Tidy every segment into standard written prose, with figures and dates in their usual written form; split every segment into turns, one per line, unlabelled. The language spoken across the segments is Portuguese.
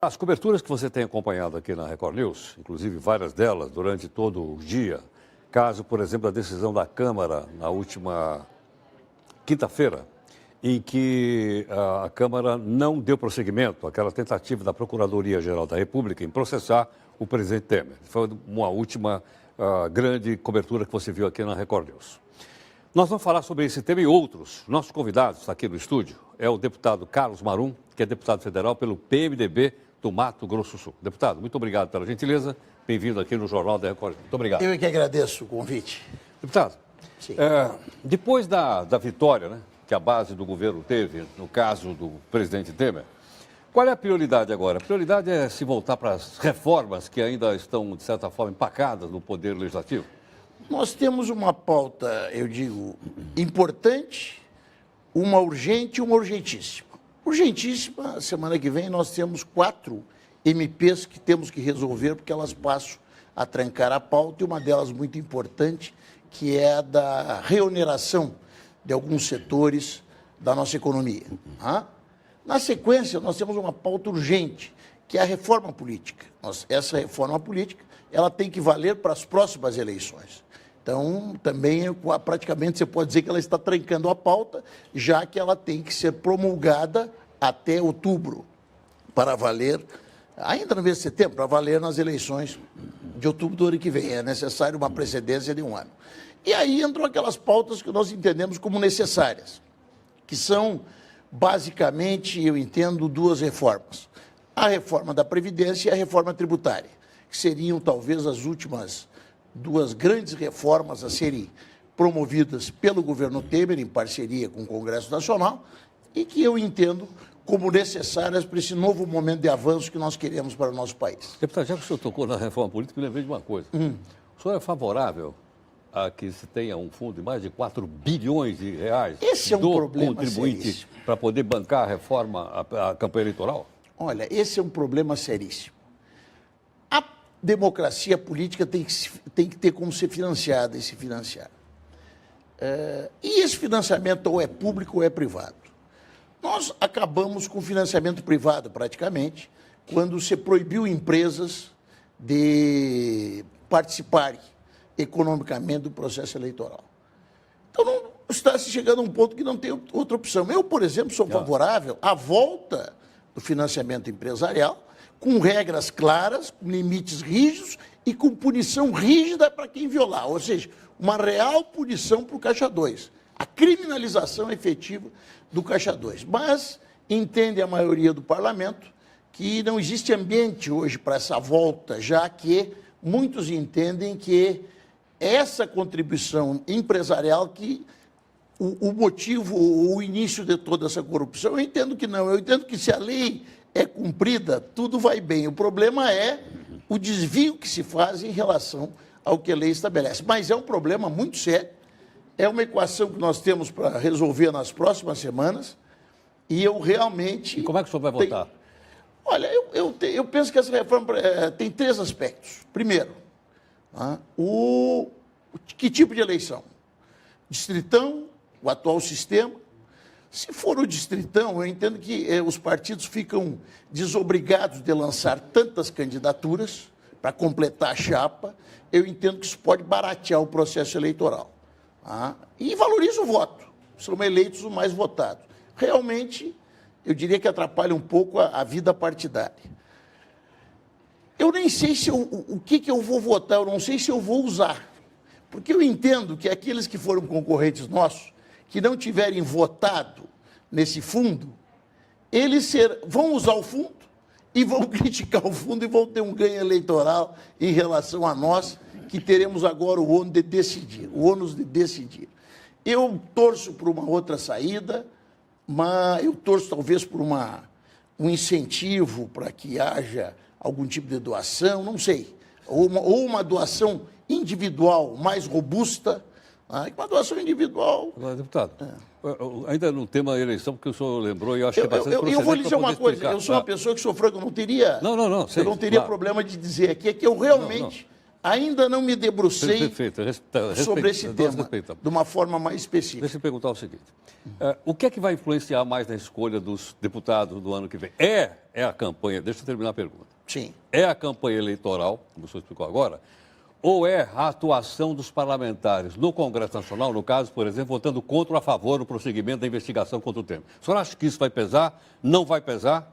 As coberturas que você tem acompanhado aqui na Record News, inclusive várias delas durante todo o dia, caso, por exemplo, a decisão da Câmara na última quinta-feira, em que a Câmara não deu prosseguimento àquela tentativa da Procuradoria-Geral da República em processar o presidente Temer. Foi uma última grande cobertura que você viu aqui na Record News. Nós vamos falar sobre esse tema e outros. Nossos convidados aqui no estúdio é o deputado Carlos Marum, que é deputado federal pelo PMDB do Mato Grosso do Sul. Deputado, muito obrigado pela gentileza. Bem-vindo aqui no Jornal da Record. Muito obrigado.
Eu que agradeço o convite.
Deputado, depois da vitória, né, que a base do governo teve, no caso do presidente Temer, qual é a prioridade agora? A prioridade é se voltar para as reformas que ainda estão, de certa forma, empacadas no Poder Legislativo?
Nós temos uma pauta, eu digo, importante, uma urgente e uma urgentíssima. Urgentíssima, semana que vem nós temos 4 MPs que temos que resolver, porque elas passam a trancar a pauta, e uma delas muito importante, que é a da reoneração de alguns setores da nossa economia. Na sequência, nós temos uma pauta urgente, que é a reforma política. Essa reforma política ela tem que valer para as próximas eleições. Então, também, praticamente, você pode dizer que ela está trancando a pauta, já que ela tem que ser promulgada até outubro, para valer, ainda no mês de setembro, para valer nas eleições de outubro do ano que vem. É necessário uma precedência de 1 ano. E aí entram aquelas pautas que nós entendemos como necessárias, que são, basicamente, eu entendo, 2 reformas. A reforma da Previdência e a reforma tributária, que seriam, talvez, as últimas 2 grandes reformas a serem promovidas pelo governo Temer, em parceria com o Congresso Nacional, e que eu entendo como necessárias para esse novo momento de avanço que nós queremos para o nosso país.
Deputado, já que o senhor tocou na reforma política, me lembrei de uma coisa. O senhor é favorável a que se tenha um fundo de mais de 4 bilhões de reais
esse é um
do
problema
contribuinte
seríssimo
para poder bancar a reforma, a campanha eleitoral?
Olha, esse é um problema seríssimo. A democracia política tem que ter como ser financiada e se financiar. E esse financiamento ou é público ou é privado. Nós acabamos com o financiamento privado, praticamente, quando se proibiu empresas de participarem economicamente do processo eleitoral. Então, não está se chegando a um ponto que não tem outra opção. Eu, por exemplo, sou favorável à volta do financiamento empresarial, com regras claras, com limites rígidos e com punição rígida para quem violar. Ou seja, uma real punição para o Caixa 2. A criminalização efetiva do Caixa 2. Mas entende a maioria do parlamento que não existe ambiente hoje para essa volta, já que muitos entendem que essa contribuição empresarial que o motivo, o início de toda essa corrupção. Eu entendo que não. Eu entendo que se a lei é cumprida, tudo vai bem. O problema é o desvio que se faz em relação ao que a lei estabelece. Mas é um problema muito sério. É uma equação que nós temos para resolver nas próximas semanas. E eu realmente...
E como é que o senhor vai votar?
Olha, eu penso que essa reforma tem 3 aspectos. Primeiro, que tipo de eleição? Distritão, o atual sistema. Se for o distritão, eu entendo que os partidos ficam desobrigados de lançar tantas candidaturas para completar a chapa. Eu entendo que isso pode baratear o processo eleitoral. E valoriza o voto. São eleitos os mais votados. Realmente, eu diria que atrapalha um pouco a vida partidária. Eu nem sei se o que eu vou votar, eu não sei se eu vou usar. Porque eu entendo que aqueles que foram concorrentes nossos, que não tiverem votado nesse fundo, eles vão usar o fundo e vão criticar o fundo e vão ter um ganho eleitoral em relação a nós, que teremos agora o ônus de decidir. Eu torço por uma outra saída, mas eu torço talvez por um incentivo para que haja algum tipo de doação, não sei, ou uma doação individual mais robusta. Uma doação individual...
Agora, deputado, ainda no tema eleição, porque o senhor lembrou, e eu acho que é bastante
eu vou lhe dizer uma coisa,
explicar.
Eu sou uma pessoa que sou franco, eu não teria
sei,
problema de dizer aqui, é que eu realmente Ainda não me debrucei sobre esse tema de uma forma mais específica.
Deixa eu perguntar o seguinte. O que é que vai influenciar mais na escolha dos deputados do ano que vem? É a campanha, deixa eu terminar a pergunta.
Sim.
É a campanha eleitoral, como o senhor explicou agora, ou é a atuação dos parlamentares no Congresso Nacional, no caso, por exemplo, votando contra ou a favor do prosseguimento da investigação contra o Temer? O senhor acha que isso vai pesar? Não vai pesar?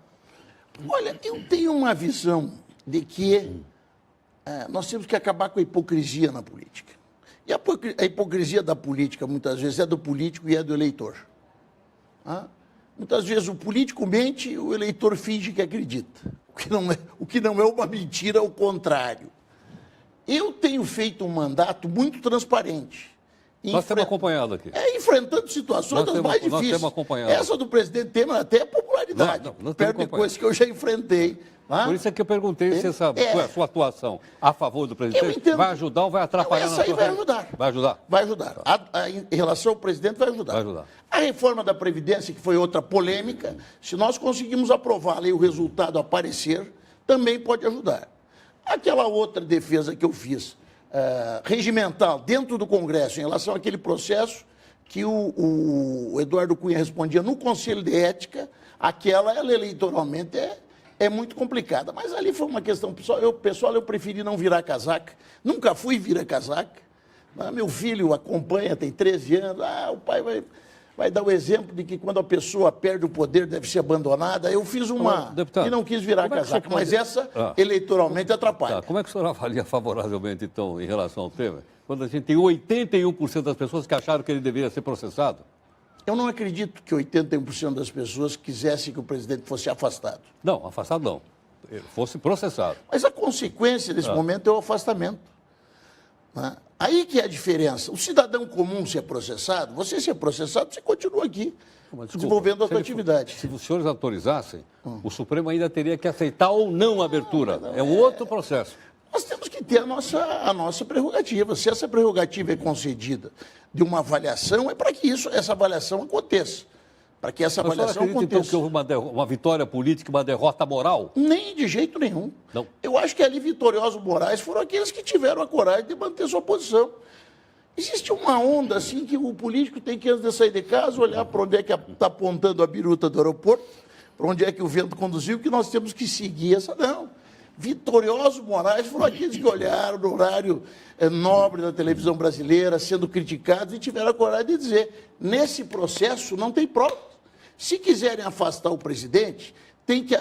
Olha, eu tenho uma visão de que nós temos que acabar com a hipocrisia na política. E a hipocrisia da política, muitas vezes, é do político e é do eleitor. Muitas vezes o político mente e o eleitor finge que acredita. O que não é uma mentira, é o contrário. Eu tenho feito um mandato muito transparente.
Nós temos acompanhado aqui.
Enfrentando situações das mais difíceis.
Nós temos acompanhado.
Essa do presidente Temer até é popularidade. Perto de coisas que eu já enfrentei.
Por isso é que eu perguntei se a sua atuação a favor do presidente vai ajudar ou vai atrapalhar na sua
vai ajudar.
Vai ajudar?
Vai ajudar. Em relação ao presidente, vai ajudar.
Vai ajudar.
A reforma da Previdência, que foi outra polêmica, se nós conseguimos aprová-la e o resultado aparecer, também pode ajudar. Aquela outra defesa que eu fiz, regimental, dentro do Congresso, em relação àquele processo que o Eduardo Cunha respondia no Conselho de Ética, ela eleitoralmente é muito complicada. Mas ali foi uma questão pessoal, eu preferi não virar casaca. Nunca fui virar casaca. Meu filho acompanha, tem 13 anos. O pai vai dar o exemplo de que quando a pessoa perde o poder deve ser abandonada. Eu fiz uma
deputado,
e não quis virar casaca, mas essa eleitoralmente atrapalha.
Como é que o senhor avalia favoravelmente, então, em relação ao Temer, quando a gente tem 81% das pessoas que acharam que ele deveria ser processado?
Eu não acredito que 81% das pessoas quisessem que o presidente fosse afastado.
Não, afastado não. Ele fosse processado.
Mas a consequência desse momento é o afastamento. Aí que é a diferença. O cidadão comum ser processado, você ser processado, você continua aqui, desenvolvendo a sua atividade.
Se os senhores autorizassem, o Supremo ainda teria que aceitar ou não a abertura. É um outro processo.
Nós temos que ter a nossa prerrogativa. Se essa prerrogativa é concedida de uma avaliação, é para que essa avaliação aconteça. Para que essa avaliação aconteça.
Então, que houve uma vitória política, uma derrota moral?
Nem de jeito nenhum.
Não.
Eu acho que ali vitoriosos morais foram aqueles que tiveram a coragem de manter sua posição. Existe uma onda assim que o político tem que, antes de sair de casa, olhar para onde é que está apontando a biruta do aeroporto, para onde é que o vento conduziu, que nós temos que seguir essa. Não. Vitoriosos morais foram aqueles que olharam no horário nobre da televisão brasileira, sendo criticados, e tiveram a coragem de dizer: nesse processo não tem prova. Se quiserem afastar o presidente, tem que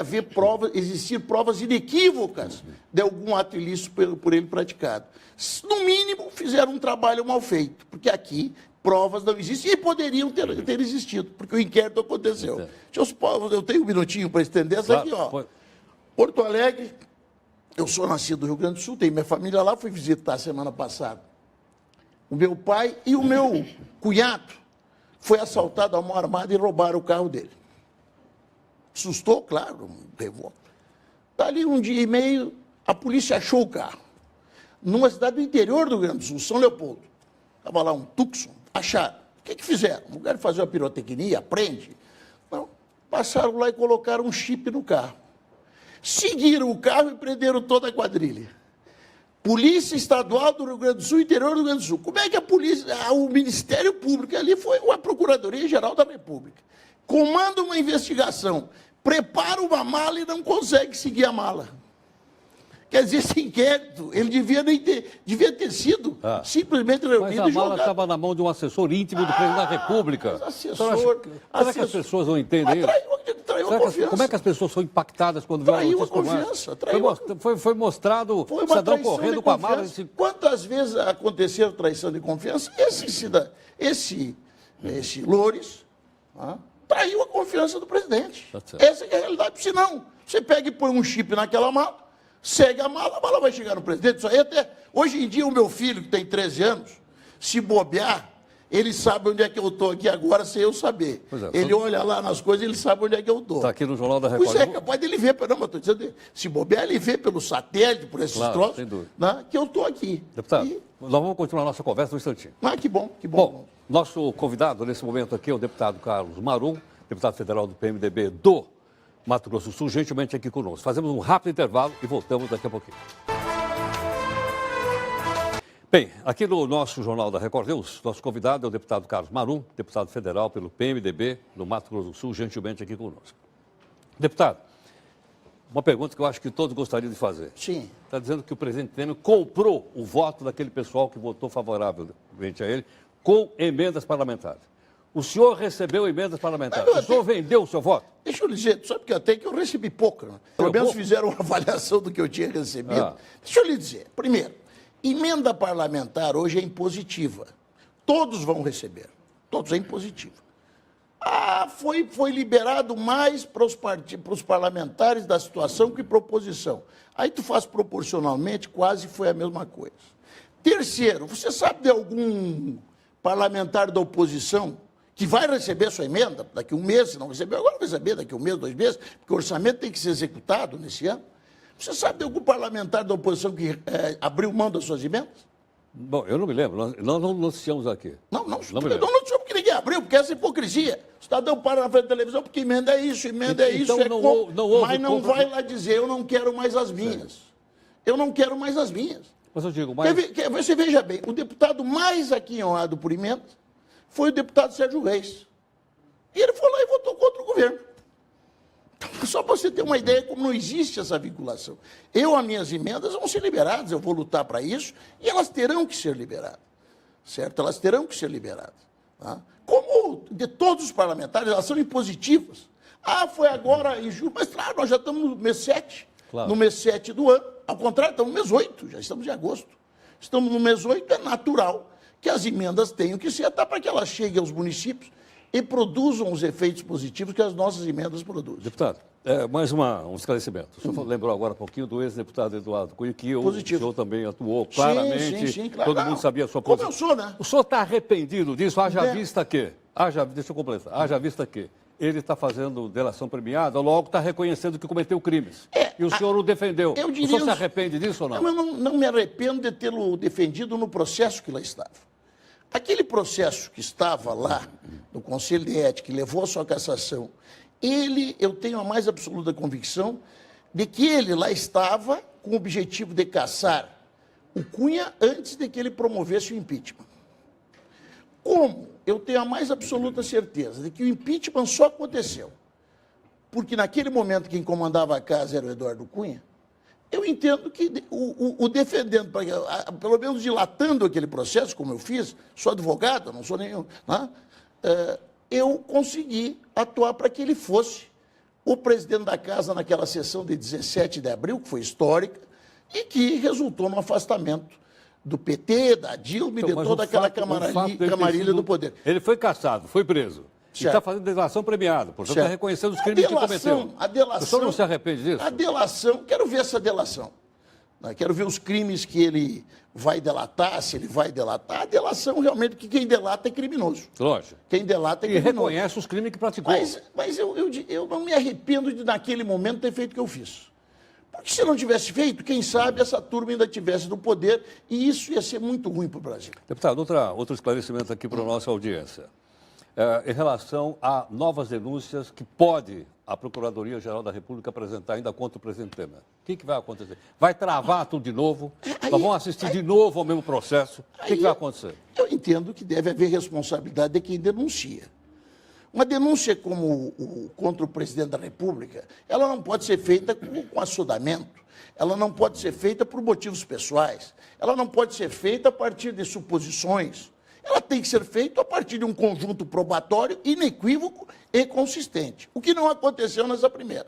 existir provas inequívocas de algum ato ilícito por ele praticado. No mínimo, fizeram um trabalho mal feito, porque aqui provas não existem e poderiam ter existido, porque o inquérito aconteceu. Eu tenho um minutinho para estender essa aqui, ó. Porto Alegre, eu sou nascido no Rio Grande do Sul, tenho minha família lá, fui visitar semana passada. O meu pai e o meu cunhado foi assaltado à mão armada e roubaram o carro dele. Assustou, claro, revolta. Dali um dia e meio, a polícia achou o carro. Numa cidade do interior do Rio Grande do Sul, São Leopoldo. Estava lá um Tucson, acharam. O que fizeram? No lugar de fazer uma pirotecnia, prende. Não, passaram lá e colocaram um chip no carro. Seguiram o carro e prenderam toda a quadrilha. Polícia Estadual do Rio Grande do Sul, interior do Rio Grande do Sul. Como é que a polícia, o Ministério Público ali foi a Procuradoria-Geral da República. Comanda uma investigação, prepara uma mala e não consegue seguir a mala. Quer dizer, esse inquérito, ele devia ter sido simplesmente reunido e jogado.
Mas a mala estava na mão de um assessor íntimo do presidente da República. Será que as pessoas não entendem isso?
Traiu a confiança.
Como é que as pessoas são impactadas quando vê uma notícia como essa? Foi mostrado o cidadão correndo com a mala.
Quantas vezes aconteceram traição de confiança? Esse Loures traiu a confiança do presidente. Essa é a realidade. Se não, você pega e põe um chip naquela mala, segue a mala vai chegar no presidente. Isso aí hoje em dia, o meu filho, que tem 13 anos, se bobear, ele sabe onde é que eu estou aqui agora sem eu saber. Ele olha lá nas coisas, ele sabe onde é que eu estou.
Está aqui no Jornal da Record.
Pois é, capaz dele ver, não, mas estou dizendo, se bobear, ele vê pelo satélite, por esses troços, né, que eu estou aqui.
Deputado, nós vamos continuar a nossa conversa no instantinho.
Que bom, que bom.
Bom, nosso convidado nesse momento aqui é o deputado Carlos Marum, deputado federal do PMDB do Mato Grosso do Sul, gentilmente aqui conosco. Fazemos um rápido intervalo e voltamos daqui a pouquinho. Bem, aqui no nosso Jornal da Record News, nosso convidado é o deputado Carlos Marum, deputado federal pelo PMDB no Mato Grosso do Sul, gentilmente aqui conosco. Deputado, uma pergunta que eu acho que todos gostariam de fazer.
Sim.
Está dizendo que o presidente Temer comprou o voto daquele pessoal que votou favoravelmente a ele com emendas parlamentares. O senhor recebeu emendas parlamentares. O senhor vendeu o seu voto?
Deixa eu lhe dizer, sabe que até que eu recebi pouco, né? Pelo menos fizeram uma avaliação do que eu tinha recebido. Deixa eu lhe dizer, primeiro, emenda parlamentar hoje é impositiva. Todos vão receber. Todos é impositiva. Foi liberado mais para os parlamentares da situação que proposição. Aí tu faz proporcionalmente, quase foi a mesma coisa. Terceiro, você sabe de algum parlamentar da oposição que vai receber sua emenda daqui a um mês, se não recebeu, agora vai receber daqui a um mês, 2 meses, porque o orçamento tem que ser executado nesse ano? Você sabe de algum parlamentar da oposição que abriu mão das suas emendas?
Bom, eu não me lembro. Nós não noticiamos aqui.
Não noticiamos porque ninguém abriu, porque essa hipocrisia. O cidadão para na frente da televisão porque emenda é isso, emenda é isso, mas não vai lá dizer, eu não quero mais as minhas. Eu não quero mais as minhas.
Mas eu digo, mas...
Você veja bem, o deputado mais aquinhoado por emendas foi o deputado Sérgio Reis. E ele foi lá e votou contra o governo. Então, só para você ter uma ideia como não existe essa vinculação. As minhas emendas vão ser liberadas, eu vou lutar para isso, e elas terão que ser liberadas. Certo? Elas terão que ser liberadas. Tá? Como de todos os parlamentares, elas são impositivas. Foi agora em julho, mas claro, nós já estamos no mês 7. Claro. No mês 7 do ano. Ao contrário, estamos no mês 8, já estamos em agosto. Estamos no mês 8, é natural que as emendas tenham que ser, até para que elas cheguem aos municípios e produzam os efeitos positivos que as nossas emendas produzem.
Deputado, mais um esclarecimento. O senhor lembrou agora um pouquinho do ex-deputado Eduardo Cunha, que o senhor também atuou claramente,
sim, claro.
Todo mundo sabia a sua posição.
Como eu sou, né?
O senhor está arrependido disso, vista que, deixa eu completar, haja vista que ele está fazendo delação premiada, logo está reconhecendo que cometeu crimes. E o senhor o defendeu. O senhor se arrepende disso ou não?
Eu não me arrependo de tê-lo defendido no processo que lá estava. Aquele processo que estava lá, no Conselho de Ética, que levou a sua cassação, eu tenho a mais absoluta convicção de que ele lá estava com o objetivo de caçar o Cunha antes de que ele promovesse o impeachment. Como eu tenho a mais absoluta certeza de que o impeachment só aconteceu porque naquele momento quem comandava a casa era o Eduardo Cunha, eu entendo que o defendendo, pelo menos dilatando aquele processo, como eu fiz, sou advogado, não sou nenhum, né? Eu consegui atuar para que ele fosse o presidente da casa naquela sessão de 17 de abril, que foi histórica, e que resultou no afastamento do PT, da Dilma e de toda aquela camarilha do poder.
Ele foi cassado, foi preso. E está fazendo delação premiada, portanto está reconhecendo os crimes que cometeu. O senhor não se arrepende disso?
A delação, quero ver essa delação. Quero ver os crimes que ele vai delatar, se ele vai delatar. A delação, realmente, que quem delata é criminoso.
Lógico.
Quem delata é criminoso.
E reconhece os crimes que praticou.
Mas eu não me arrependo de, naquele momento, ter feito o que eu fiz. Porque se não tivesse feito, quem sabe essa turma ainda estivesse no poder e isso ia ser muito ruim para o Brasil.
Deputado, outro esclarecimento aqui para a nossa audiência. Em relação a novas denúncias que pode a Procuradoria-Geral da República apresentar ainda contra o presidente Temer. O que vai acontecer? Vai travar tudo de novo? Nós vamos assistir de novo ao mesmo processo? O que vai acontecer?
Eu entendo que deve haver responsabilidade de quem denuncia. Uma denúncia contra o presidente da República, ela não pode ser feita com assodamento, ela não pode ser feita por motivos pessoais, ela não pode ser feita a partir de suposições. Ela tem que ser feita a partir de um conjunto probatório inequívoco e consistente, o que não aconteceu nessa primeira.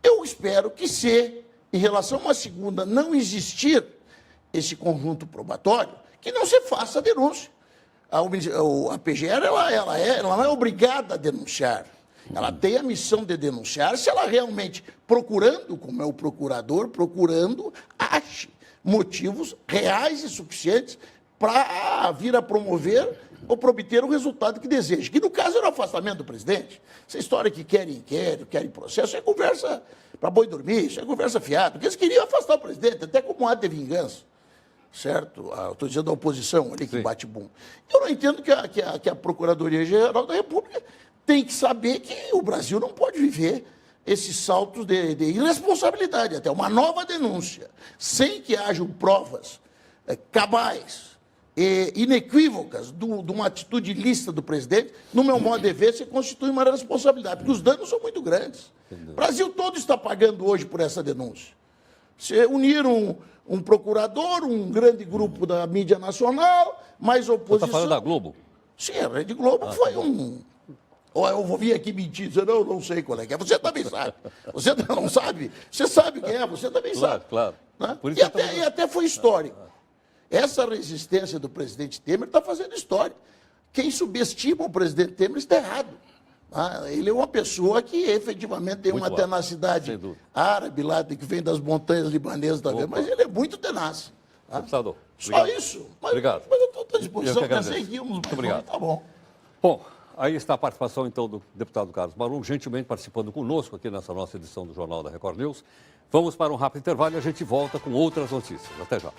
Eu espero que, se, em relação a uma segunda, não existir esse conjunto probatório, que não se faça a denúncia. A PGR ela não é obrigada a denunciar. Ela tem a missão de denunciar se ela realmente, procurando, como é o procurador, ache motivos reais e suficientes para vir a promover ou para obter o resultado que deseja. Que, no caso, era o afastamento do presidente. Essa história que querem inquérito, querem processo, é conversa para boi dormir, isso é conversa fiada. Porque eles queriam afastar o presidente, até como ato de vingança. Certo? Estou dizendo a oposição ali que bate bum. Eu não entendo que a Procuradoria-Geral da República tem que saber que o Brasil não pode viver esses saltos de irresponsabilidade, até uma nova denúncia, sem que hajam provas cabais e inequívocas de uma atitude ilícita do presidente, no meu modo de ver, se constitui uma responsabilidade, porque os danos são muito grandes. O Brasil todo está pagando hoje por essa denúncia. Se uniram um procurador, um grande grupo da mídia nacional, mais oposição...
Você está falando da Globo?
Sim, a Rede Globo foi um... Ou eu vou vir aqui mentir, dizer, não sei qual é que é. Você também sabe. Você não sabe? Você sabe quem é, você também sabe.
Claro.
Né?
Por isso
E até foi histórico. Essa resistência do presidente Temer está fazendo história. Quem subestima o presidente Temer está errado. Ele é uma pessoa que efetivamente tem
Muito
uma
alto,
tenacidade
sem dúvida.
árabe lá, que vem das montanhas libanesas, talvez, mas ele é muito tenaz.
Deputado,
Só
obrigado.
isso.
Obrigado.
Mas eu estou à
Eu
disposição,
que agradeço.
pensei que íamos,
Muito
mas
obrigado.
tá bom.
Bom, aí está a participação, então, do deputado Carlos Marum, gentilmente participando conosco aqui nessa nossa edição do Jornal da Record News. Vamos para um rápido intervalo e a gente volta com outras notícias. Até já.